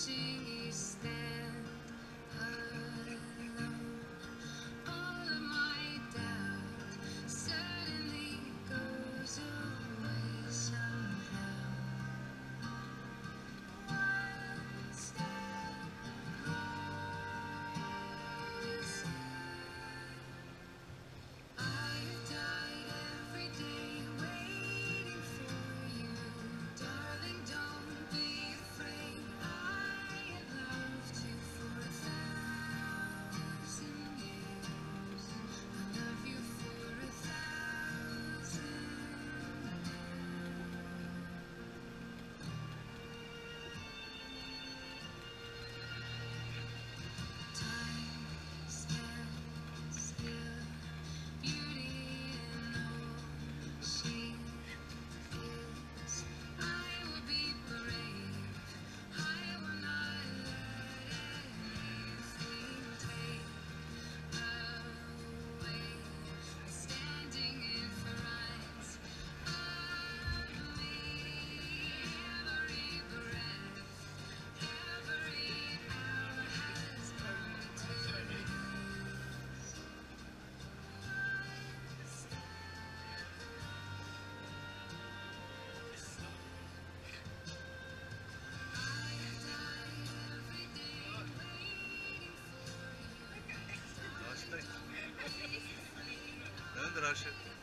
watching you stand alone. All of my doubt suddenly goes away somehow. One step closer. I've died every day waiting for you. Darling, don't be afraid. I have loved you for 1,000 years. I love you for 1,000 years. Time stands still. Beauty in all she is. I will be brave. I will not let anything take away. Standing in front of me, every breath, every hour has come to Başlayın. Döndür aşağı.